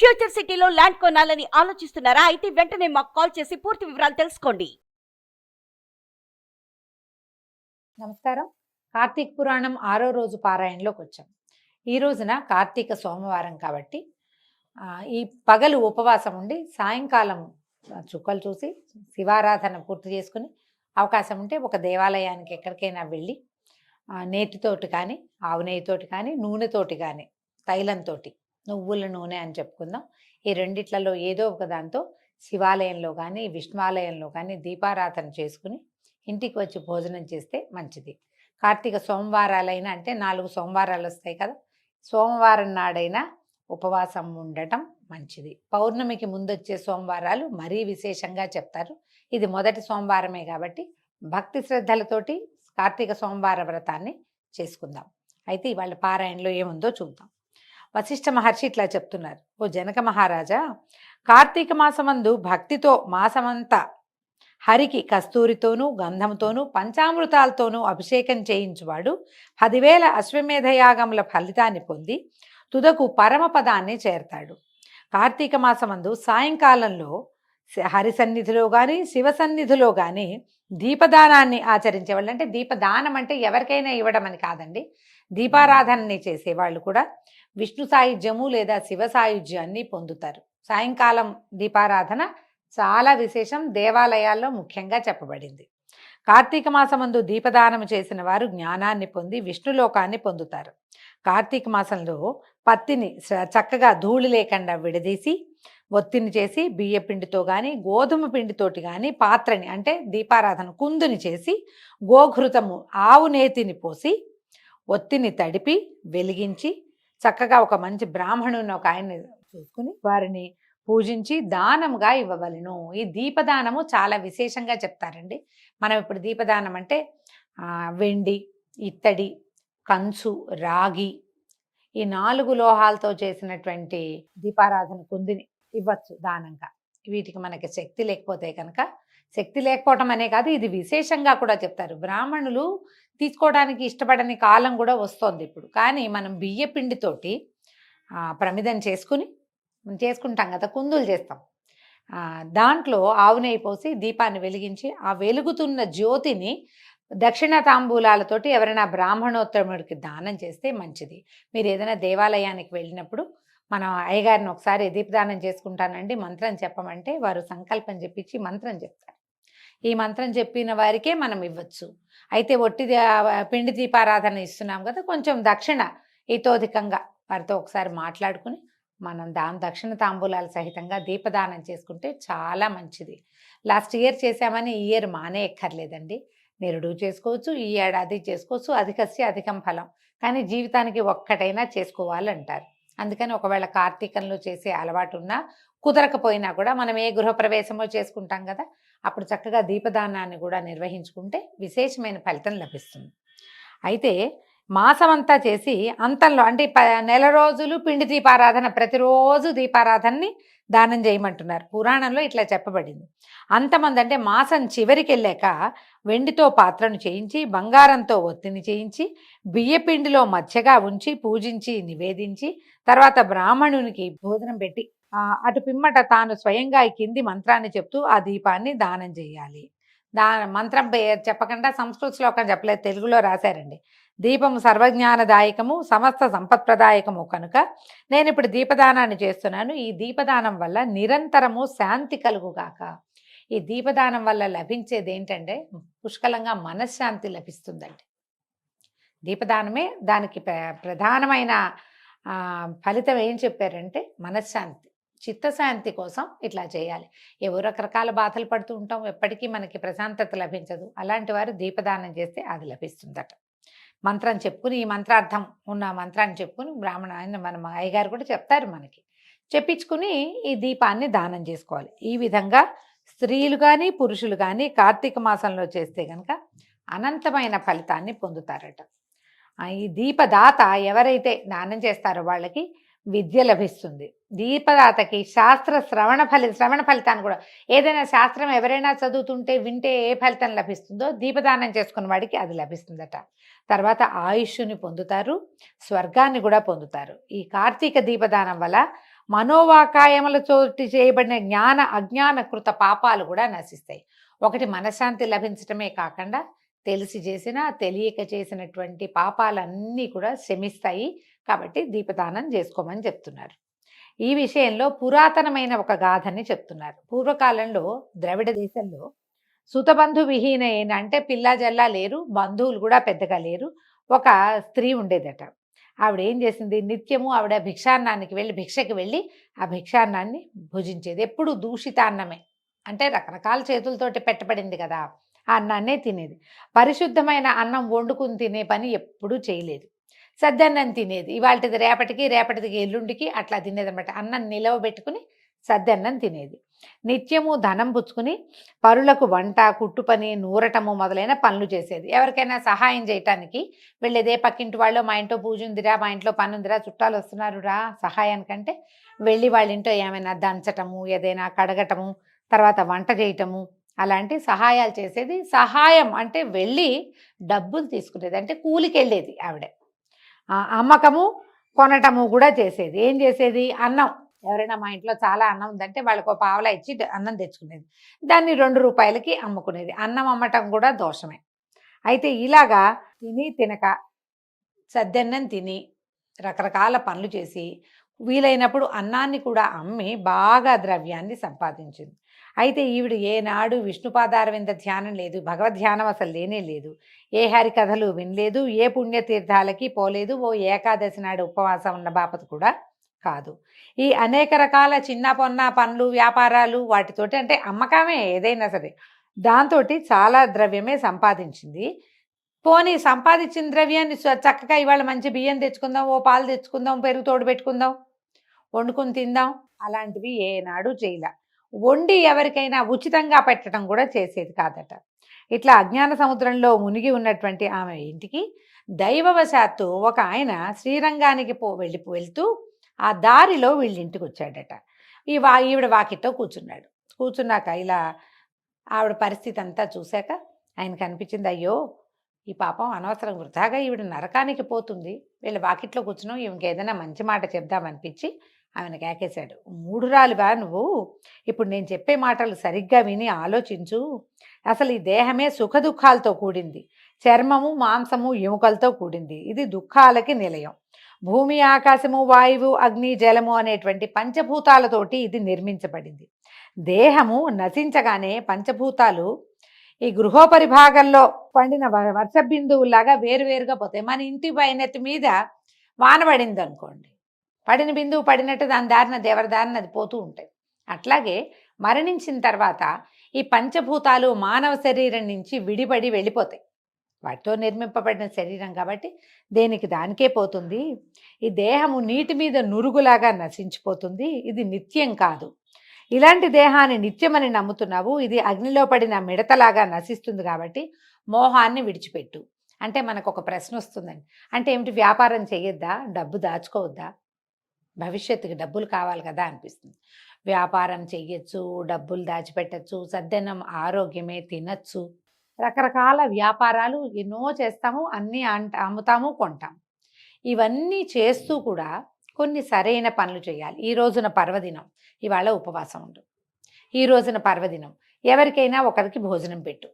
Future సిటీలో land కొనాలని ఆలోచిస్తున్నారా? అయితే వెంటనే మాకు కాల్ చేసి పూర్తి వివరాలు తెలుసుకోండి. నమస్కారం. కార్తీక పురాణం 6వ రోజు పారాయణలోకి వచ్చాం. ఈ రోజున కార్తీక సోమవారం కాబట్టి ఈ పగలు ఉపవాసం ఉండి సాయంకాలం చుక్కలు చూసి శివారాధన పూర్తి చేసుకుని అవకాశం ఉంటే ఒక దేవాలయానికి ఎక్కడికైనా వెళ్ళి నేతితోటి కానీ ఆవు నెయ్యితోటి కానీ నూనెతోటి కానీ తైలంతో నువ్వుల నూనె అని చెప్పుకుందాం. ఈ రెండిట్లలో ఏదో ఒక దాంతో శివాలయంలో కానీ విష్ణువాలయంలో కానీ దీపారాధన చేసుకుని ఇంటికి వచ్చి భోజనం చేస్తే మంచిది. కార్తీక సోమవారాలైనా అంటే 4 సోమవారాలు వస్తాయి కదా, సోమవారం నాడైనా ఉపవాసం ఉండటం మంచిది. పౌర్ణమికి ముందొచ్చే సోమవారాలు మరీ విశేషంగా చెప్తారు. ఇది మొదటి సోమవారమే కాబట్టి భక్తి శ్రద్ధలతోటి కార్తీక సోమవార వ్రతాన్ని చేసుకుందాం. అయితే ఇవాళ పారాయణలో ఏముందో చూద్దాం. వశిష్ఠ మహర్షి ఇట్లా చెప్తున్నారు. ఓ జనక మహారాజా, కార్తీక మాసమందు భక్తితో మాసమంతా హరికి కస్తూరితోనూ గంధంతోనూ పంచామృతాలతోనూ అభిషేకం చేయించువాడు 10,000 అశ్వమేధయాగముల ఫలితాన్ని పొంది తుదకు పరమపదాన్ని చేరతాడు. కార్తీక మాసమందు సాయంకాలంలో హరి సన్నిధిలో కానీ శివ సన్నిధిలో కానీ దీపదానాన్ని ఆచరించేవాళ్ళు, అంటే దీపదానం అంటే ఎవరికైనా ఇవ్వడం అని కాదండి, దీపారాధనని చేసేవాళ్ళు కూడా విష్ణు సాయుధ్యము లేదా శివ సాయుధ్యాన్ని పొందుతారు. సాయంకాలం దీపారాధన చాలా విశేషం, దేవాలయాల్లో ముఖ్యంగా చెప్పబడింది. కార్తీక మాసమందు దీపదానం చేసిన వారు జ్ఞానాన్ని పొంది విష్ణులోకాన్ని పొందుతారు. కార్తీక మాసంలో పత్తిని చక్కగా ధూళి లేకుండా విడదీసి ఒత్తిని చేసి బియ్య పిండితో కానీ గోధుమ పిండితోటి కానీ పాత్రని అంటే దీపారాధన కుందుని చేసి గోఘృతము ఆవు నేతిని పోసి ఒత్తిని తడిపి వెలిగించి చక్కగా ఒక మంచి బ్రాహ్మణుని ఒక ఆయన్ని చూసుకుని వారిని పూజించి దానముగా ఇవ్వవలను. ఈ దీపదానము చాలా విశేషంగా చెప్తారండి. మనం ఇప్పుడు దీపదానం అంటే వెండి, ఇత్తడి, కంచు, రాగి ఈ 4 లోహాలతో చేసినటువంటి దీపారాధన కుందిని ఇవ్వచ్చు దానంగా. వీటికి మనకి శక్తి లేకపోతే కనుక, శక్తి లేకపోవటం అనే కాదు, ఇది విశేషంగా కూడా చెప్తారు. బ్రాహ్మణులు తీసుకోవడానికి ఇష్టపడని కాలం కూడా వస్తుంది ఇప్పుడు. కానీ మనం బియ్య పిండితోటి ప్రమిదం చేసుకుంటాం కదా, కుందులు చేస్తాం. దాంట్లో ఆవు నెయ్యి పోసి దీపాన్ని వెలిగించి ఆ వెలుగుతున్న జ్యోతిని దక్షిణ తాంబూలాలతోటి ఎవరైనా బ్రాహ్మణోత్తముడికి దానం చేస్తే మంచిది. మీరు ఏదైనా దేవాలయానికి వెళ్ళినప్పుడు మనం అయ్యగారిని ఒకసారి దీపదానం చేసుకుంటానండి మంత్రం చెప్పమంటే వారు సంకల్పం చెప్పించి మంత్రం చెప్తారు. ఈ మంత్రం చెప్పిన వారికే మనం ఇవ్వచ్చు. అయితే ఒట్టి పిండి దీపారాధన ఇస్తున్నాం కదా, కొంచెం దక్షిణ ఇతోధికంగా వారితో ఒకసారి మాట్లాడుకుని మనం దక్షిణ తాంబూలాల సహితంగా దీపదానం చేసుకుంటే చాలా మంచిది. లాస్ట్ ఇయర్ చేసామని ఈ ఇయర్ మానే ఎక్కర్లేదండి, నిరుడు చేసుకోవచ్చు, ఈ ఏడాది చేసుకోవచ్చు. అధికస్య అధికం ఫలం, కానీ జీవితానికి ఒక్కటైనా చేసుకోవాలంటారు. అందుకని ఒకవేళ కార్తీకంలో చేసే అలవాటు ఉన్నా కుదరకపోయినా కూడా మనం ఏ గృహప్రవేశమో చేసుకుంటాం కదా, అప్పుడు చక్కగా దీపదానాన్ని కూడా నిర్వహించుకుంటే విశేషమైన ఫలితం లభిస్తుంది. అయితే మాసమంతా చేసి అంతంలో అంటే నెల రోజులు పిండి దీపారాధన, ప్రతిరోజు దీపారాధనని దానం చేయమంటున్నారు. పురాణంలో ఇట్లా చెప్పబడింది. అంతమంది అంటే మాసం చివరికి వెళ్ళాక వెండితో పాత్రను చేయించి బంగారంతో ఒత్తిని చేయించి బియ్యపిండిలో మధ్యగా ఉంచి పూజించి నివేదించి తర్వాత బ్రాహ్మణునికి భోజనం పెట్టి అటు పిమ్మట తాను స్వయంగా ఈ కింది మంత్రాన్ని చెప్తూ ఆ దీపాన్ని దానం చేయాలి. మంత్రం చెప్పకుండా సంస్కృత శ్లోకం చెప్పలేదు, తెలుగులో రాశారండి. దీపము సర్వజ్ఞానదాయకము సమస్త సంపత్ప్రదాయకము కనుక నేను ఇప్పుడు దీపదానాన్ని చేస్తున్నాను. ఈ దీపదానం వల్ల నిరంతరము శాంతి కలుగుగాక. ఈ దీపదానం వల్ల లభించేది ఏంటంటే పుష్కలంగా మనశ్శాంతి లభిస్తుందండి. దీపదానమే దానికి ప్రధానమైన ఫలితం ఏం చెప్పారంటే మనశ్శాంతి, చిత్తశాంతి కోసం ఇట్లా చేయాలి. ఏవో రకరకాల బాధలు పడుతూ ఉంటాం, ఎప్పటికీ మనకి ప్రశాంతత లభించదు. అలాంటి వారు దీపదానం చేస్తే అది లభిస్తుందట. మంత్రం చెప్పుకుని ఈ మంత్రార్థం ఉన్న మంత్రాన్ని చెప్పుకుని బ్రాహ్మణ మన అయ్యగారు కూడా చెప్తారు, మనకి చెప్పించుకుని ఈ దీపాన్ని దానం చేసుకోవాలి. ఈ విధంగా స్త్రీలు కానీ పురుషులు కానీ కార్తీక మాసంలో చేస్తే కనుక అనంతమైన ఫలితాన్ని పొందుతారట. ఈ దీపదాత ఎవరైతే దానం చేస్తారో వాళ్ళకి విద్య లభిస్తుంది. దీపదాతకి శ్రవణ ఫలితాన్ని కూడా, ఏదైనా శాస్త్రం ఎవరైనా చదువుతుంటే వింటే ఏ ఫలితం లభిస్తుందో దీపదానం చేసుకున్న వాడికి అది లభిస్తుందట. తర్వాత ఆయుష్ని పొందుతారు, స్వర్గాన్ని కూడా పొందుతారు. ఈ కార్తీక దీపదానం వల్ల మనోవాకాయములతోటి చేయబడిన జ్ఞాన అజ్ఞాన కృత పాపాలు కూడా నశిస్తాయి. ఒకటి మనశ్శాంతి లభించటమే కాకుండా తెలిసి చేసిన తెలియక చేసినటువంటి పాపాలన్నీ కూడా శమిస్తాయి. కాబట్టి దీపదానం చేసుకోమని చెప్తున్నారు. ఈ విషయంలో పురాతనమైన ఒక గాథని చెప్తున్నారు. పూర్వకాలంలో ద్రవిడ దేశంలో సుతబంధు విహీనైన అంటే పిల్ల జల్లా లేరు, బంధువులు కూడా పెద్దగా లేరు, ఒక స్త్రీ ఉండేదట. ఆవిడ ఏం చేసింది, నిత్యము ఆవిడ భిక్షాన్నానికి వెళ్ళి భిక్షకి వెళ్ళి ఆ భిక్షాన్నాన్ని భుజించేది. ఎప్పుడు దూషితాన్నమే, అంటే రకరకాల చేతులతోటి పెట్టబడింది కదా, ఆ అన్నాన్నే తినేది. పరిశుద్ధమైన అన్నం వండుకుని తినే పని ఎప్పుడూ చేయలేదు. సద్దన్నం తినేది, ఇవాళది రేపటికి, రేపటిది ఎల్లుండికి అట్లా తినేదన్నమాట. అన్నం నిలవబెట్టుకుని సద్దన్నం తినేది. నిత్యము ధనం పుచ్చుకుని పరులకు వంట, కుట్టు పని, నూరటము మొదలైన పనులు చేసేది. ఎవరికైనా సహాయం చేయటానికి వెళ్ళేదే, పక్కింటి వాళ్ళు మా ఇంట్లో పూజ ఉందిరా, మా ఇంట్లో పని ఉందిరా, చుట్టాలు వస్తున్నారు రా సహాయానికంటే వెళ్ళి వాళ్ళ ఇంట్లో ఏమైనా దంచటము, ఏదైనా కడగటము, తర్వాత వంట చేయటము, అలాంటి సహాయాలు చేసేది. సహాయం అంటే వెళ్ళి డబ్బులు తీసుకునేది, అంటే కూలికి వెళ్ళేది ఆవిడ. అమ్మకము కొనటము కూడా చేసేది. ఏం చేసేది, అన్నం ఎవరైనా మా ఇంట్లో చాలా అన్నం ఉందంటే వాళ్ళకు పావలా ఇచ్చి అన్నం తెచ్చుకునేది. దాన్ని 2 రూపాయలకి అమ్ముకునేది. అన్నం అమ్మటం కూడా దోషమే. అయితే ఇలాగా తిని తినక సద్దన్నం తిని రకరకాల పనులు చేసి వీలైనప్పుడు అన్నాన్ని కూడా అమ్మి బాగా ద్రవ్యాన్ని సంపాదించింది. అయితే ఈవిడ ఏనాడు విష్ణుపాదారవింద ధ్యానం లేదు, భగవద్ధ్యానం అసలు లేనే లేదు, ఏ హరికథలు వినలేదు, ఏ పుణ్యతీర్థాలకి పోలేదు, ఓ ఏకాదశి నాడు ఉపవాసం ఉన్న బాపత కూడా కాదు. ఈ అనేక రకాల చిన్న పొన్న పనులు, వ్యాపారాలు వాటితోటి, అంటే అమ్మకమే ఏదైనా సరే, దాంతో చాలా ద్రవ్యమే సంపాదించింది. పోనీ సంపాదించిన ద్రవ్యాన్ని చక్కగా ఇవాళ మంచి బియ్యం తెచ్చుకుందాం, ఓ పాలు తెచ్చుకుందాం, పెరుగు తోడు పెట్టుకుందాం, వండుకుని తిందాం, అలాంటివి ఏనాడు చేయలే. వండి ఎవరికైనా ఉచితంగా పెట్టడం కూడా చేసేది కాదట. ఇట్లా అజ్ఞాన సముద్రంలో మునిగి ఉన్నటువంటి ఆమె ఇంటికి దైవవశాత్తు ఒక ఆయన శ్రీరంగానికి వెళ్తూ ఆ దారిలో వీళ్ళింటికి వచ్చాడట. ఈవిడ వాకిట్లో కూర్చున్నాడు. కూర్చున్నాక ఇలా ఆవిడ పరిస్థితి అంతా చూశాక ఆయనకు అనిపించింది, అయ్యో ఈ పాపం అనవసరం వృధాగా ఈవిడ నరకానికి పోతుంది, వీళ్ళ వాకిట్లో కూర్చున్నాం, ఈమెకి ఏదైనా మంచి మాట చెప్దామనిపించి ఆమెను కేకేశాడు. మూఢురాలివా నువ్వు, ఇప్పుడు నేను చెప్పే మాటలు సరిగ్గా విని ఆలోచించు. అసలు ఈ దేహమే సుఖదుఖాలతో కూడింది, చర్మము మాంసము ఎముకలతో కూడింది, ఇది దుఃఖాలకి నిలయం. భూమి, ఆకాశము, వాయువు, అగ్ని, జలము అనేటువంటి పంచభూతాలతోటి ఇది నిర్మించబడింది. దేహము నశించగానే పంచభూతాలు ఈ గృహోపరి భాగంలో పండిన వర్ష బిందువులాగా వేరువేరుగా పోతాయి. మన ఇంటి పైనెత్తి మీద వాన పడింది అనుకోండి, పడిన బిందువు పడినట్టు దాని దారిన దేవర దారిన అది పోతూ ఉంటాయి. అట్లాగే మరణించిన తర్వాత ఈ పంచభూతాలు మానవ శరీరం నుంచి విడిపడి వెళ్ళిపోతాయి. వాటితో నిర్మింపబడిన శరీరం కాబట్టి దేనికి దానికే పోతుంది. ఈ దేహము నీటి మీద నురుగులాగా నశించిపోతుంది, ఇది నిత్యం కాదు. ఇలాంటి దేహాన్ని నిత్యమని నమ్ముతున్నావు, ఇది అగ్నిలో పడిన మిడతలాగా నశిస్తుంది, కాబట్టి మోహాన్ని విడిచిపెట్టు. అంటే మనకు ఒక ప్రశ్న వస్తుందండి, అంటే ఏమిటి, వ్యాపారం చేయొద్దా, డబ్బు దాచుకోవద్దా, భవిష్యత్తుకి డబ్బులు కావాలి కదా అనిపిస్తుంది. వ్యాపారం చెయ్యొచ్చు, డబ్బులు దాచిపెట్టచ్చు, సద్దన్నం ఆరోగ్యమే, తినచ్చు, రకరకాల వ్యాపారాలు ఎన్నో చేస్తాము, అన్నీ అమ్ముతాము, కొంటాము. ఇవన్నీ చేస్తూ కూడా కొన్ని సరైన పనులు చేయాలి. ఈ రోజున పర్వదినం, ఇవాళ ఉపవాసం ఉండు. ఈ రోజున పర్వదినం, ఎవరికైనా ఒకరికి భోజనం పెట్టు.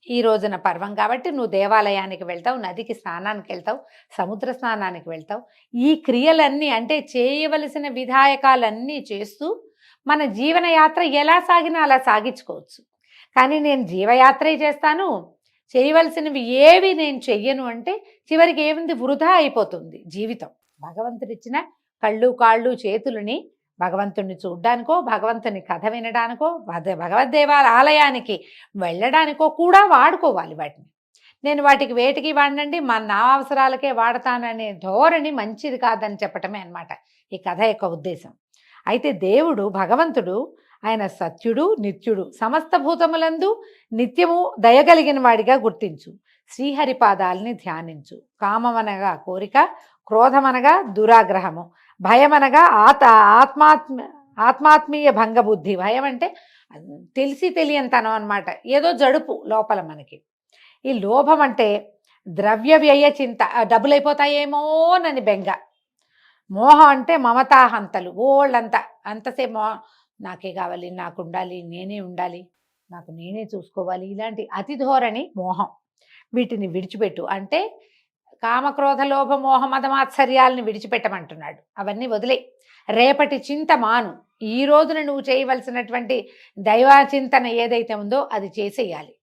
ఈ రోజున పర్వం కాబట్టి నువ్వు దేవాలయానికి వెళ్తావు, నదికి స్నానానికి వెళ్తావు, సముద్ర స్నానానికి వెళ్తావు. ఈ క్రియలన్నీ, అంటే చేయవలసిన విధాయకాలన్నీ చేస్తూ మన జీవనయాత్ర ఎలా సాగినా అలా సాగించుకోవచ్చు. కానీ నేను జీవయాత్రే చేస్తాను, చేయవలసినవి ఏవి నేను చెయ్యను అంటే చివరికి ఏముంది, వృధా అయిపోతుంది జీవితం. భగవంతుడిచ్చిన కళ్ళు, కాళ్ళు, చేతులని భగవంతుడిని చూడ్డానికో, భగవంతుని కథ వినడానికో, ఆలయానికి వెళ్ళడానికో కూడా వాడుకోవాలి వాటిని. నేను వాటికి వేటికి వాడినండి, నా అవసరాలకే వాడతాననే ధోరణి మంచిది కాదని చెప్పటమే అన్నమాట ఈ కథ యొక్క ఉద్దేశం. అయితే దేవుడు, భగవంతుడు, ఆయన సత్యుడు, నిత్యుడు, సమస్త భూతములందు నిత్యము దయగలిగిన వాడిగా గుర్తించు. శ్రీహరిపాదాలని ధ్యానించు. కామమనగా కోరిక, క్రోధమనగా దురాగ్రహము, భయమనగా ఆత్మాత్మీయ భంగబుద్ధి. భయం అంటే తెలిసి తెలియనితనం అన్నమాట, ఏదో జడుపు లోపల మనకి. ఈ లోభం అంటే ద్రవ్య వ్యయ చింత, డబ్బులు అయిపోతాయేమోనని బెంగ. మోహం అంటే మమతాహంతలు ఓళ్ళంతా అంతసేపు నాకే కావాలి, నాకు ఉండాలి, నేనే ఉండాలి, నాకు నేనే చూసుకోవాలి, ఇలాంటి అతి ధోరణి మోహం. వీటిని విడిచిపెట్టు అంటే కామక్రోధ లోభ మోహ మదమాత్సర్యాలను విడిచిపెట్టమంటున్నాడు. అవన్నీ వదిలే, రేపటి చింత మాను, ఈ రోజున నువ్వు చేయవలసినటువంటి దైవాచింతన ఏదైతే ఉందో అది చేసేయాలి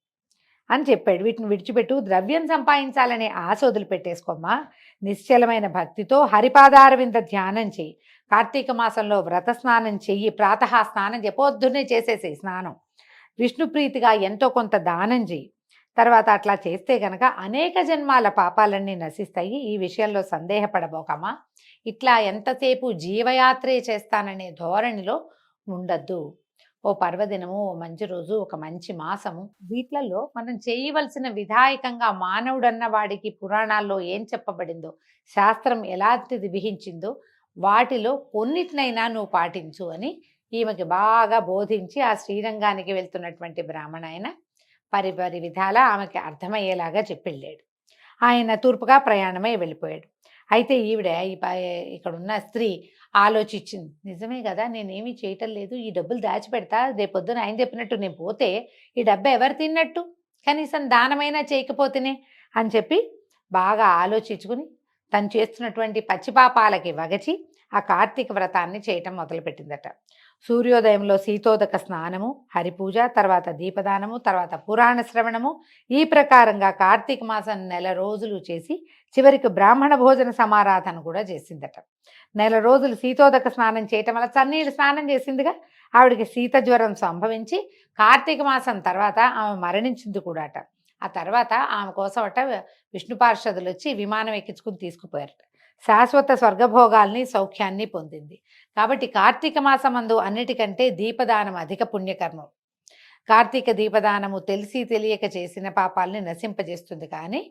అని చెప్పాడు. వీటిని విడిచిపెట్టు, ద్రవ్యం సంపాదించాలనే ఆశ వదిలిపెట్టేసుకోమ్మా, నిశ్చలమైన భక్తితో హరిపాదారవింద ధ్యానం చెయ్యి, కార్తీక మాసంలో వ్రత స్నానం చెయ్యి, ప్రాతః స్నానం పొద్దున్నే చేసేసేయి స్నానం, విష్ణుప్రీతిగా ఎంతో కొంత దానం చెయ్యి. తర్వాత అట్లా చేస్తే గనక అనేక జన్మాల పాపాలన్నీ నశిస్తాయి. ఈ విషయంలో సందేహపడబోకమ్మా, ఇట్లా ఎంతసేపు జీవయాత్రే చేస్తాననే ధోరణిలో ఉండద్దు. ఓ పర్వదినము, ఓ మంచి రోజు, ఒక మంచి మాసము, వీటిలలో మనం చేయవలసిన విధాయకంగా మానవుడన్న వాడికి పురాణాల్లో ఏం చెప్పబడిందో, శాస్త్రం ఎలాంటిది విహించిందో వాటిలో కొన్నిటినైనా నువ్వు పాటించు అని ఈమెకి బాగా బోధించి ఆ శ్రీరంగానికి వెళ్తున్నటువంటి బ్రాహ్మణ ఆయన పరిపరి విధాల ఆమెకి అర్థమయ్యేలాగా చెప్పెళ్ళాడు. ఆయన తూర్పుగా ప్రయాణమై వెళ్ళిపోయాడు. అయితే ఈవిడ ఇక్కడున్న స్త్రీ ఆలోచించింది, నిజమే కదా, నేనేమీ చేయటం లేదు, ఈ డబ్బులు దాచిపెడతా, రేపొద్దున ఆయన చెప్పినట్టు నేను పోతే ఈ డబ్బు ఎవరు తిన్నట్టు, కనీసం దానమైనా చేయకపోతేనే అని చెప్పి బాగా ఆలోచించుకుని తను చేస్తున్నటువంటి పచ్చిపాపాలకి వగచి ఆ కార్తీక వ్రతాన్ని చేయటం మొదలుపెట్టిందట. సూర్యోదయంలో శీతోదక స్నానము, హరిపూజ, తర్వాత దీపదానము, తర్వాత పురాణ శ్రవణము, ఈ ప్రకారంగా కార్తీక మాసం నెల రోజులు చేసి చివరికి బ్రాహ్మణ భోజన సమారాధన కూడా చేసిందట. నెల రోజులు శీతోదక స్నానం చేయటం వల్ల చన్నీళ్ళు స్నానం చేసిందిగా ఆవిడకి శీత జ్వరం సంభవించి కార్తీక మాసం తర్వాత ఆమె మరణించింది కూడా అట. ఆ తర్వాత ఆమె కోసం అట విష్ణు పార్షదులు వచ్చి విమానం ఎక్కించుకుని తీసుకుపోయారట. శాశ్వత స్వర్గభోగాల్ని సౌఖ్యాన్ని పొందింది. కాబట్టి కార్తీక మాసమందు అన్నిటికంటే దీపదానం అధిక పుణ్యకర్మం. కార్తీక దీపదానము తెలిసి తెలియక చేసిన పాపాలని నశింపజేస్తుంది. కానీ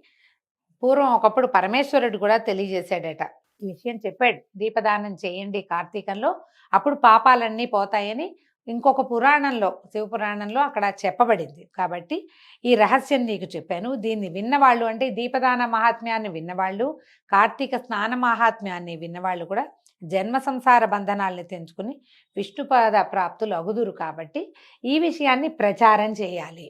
పూర్వం ఒకప్పుడు పరమేశ్వరుడు కూడా తెలియజేశాడట, ఈ విషయం చెప్పాడు, దీపదానం చేయండి కార్తీకంలో, అప్పుడు పాపాలన్నీ పోతాయని ఇంకొక పురాణంలో, శివపురాణంలో అక్కడ చెప్పబడింది. కాబట్టి ఈ రహస్యం నీకు చెప్పాను. దీన్ని విన్నవాళ్ళు అంటే దీపదాన మహాత్మ్యాన్ని విన్నవాళ్ళు, కార్తీక స్నాన మహాత్మ్యాన్ని విన్నవాళ్ళు కూడా జన్మ సంసార బంధనాల్ని తెంచుకుని విష్ణుపాద ప్రాప్తులు అగుదురు. కాబట్టి ఈ విషయాన్ని ప్రచారం చేయాలి.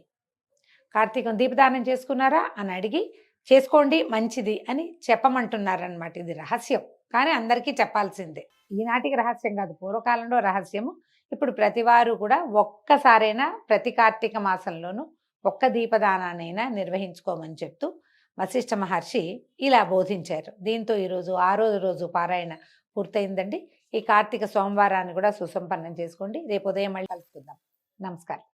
కార్తీకం దీపదానం చేసుకున్నారా అని అడిగి చేసుకోండి మంచిది అని చెప్పమంటున్నారనమాట. ఇది రహస్యం, కానీ అందరికీ చెప్పాల్సిందే. ఈనాటికి రహస్యం కాదు, పూర్వకాలంలో రహస్యము. ఇప్పుడు ప్రతివారు కూడా ఒక్కసారైనా ప్రతి కార్తీక మాసంలోనూ ఒక్క దీపదానాన్నైనా నిర్వహించుకోమని చెప్తూ వశిష్ఠ మహర్షి ఇలా బోధించారు. దీంతో ఈరోజు 6వ రోజు పారాయణ పూర్తయిందండి. ఈ కార్తీక సోమవారాన్ని కూడా సుసంపన్నం చేసుకోండి. రేపు ఉదయం మళ్ళీ కలుసుకుందాం. నమస్కారం.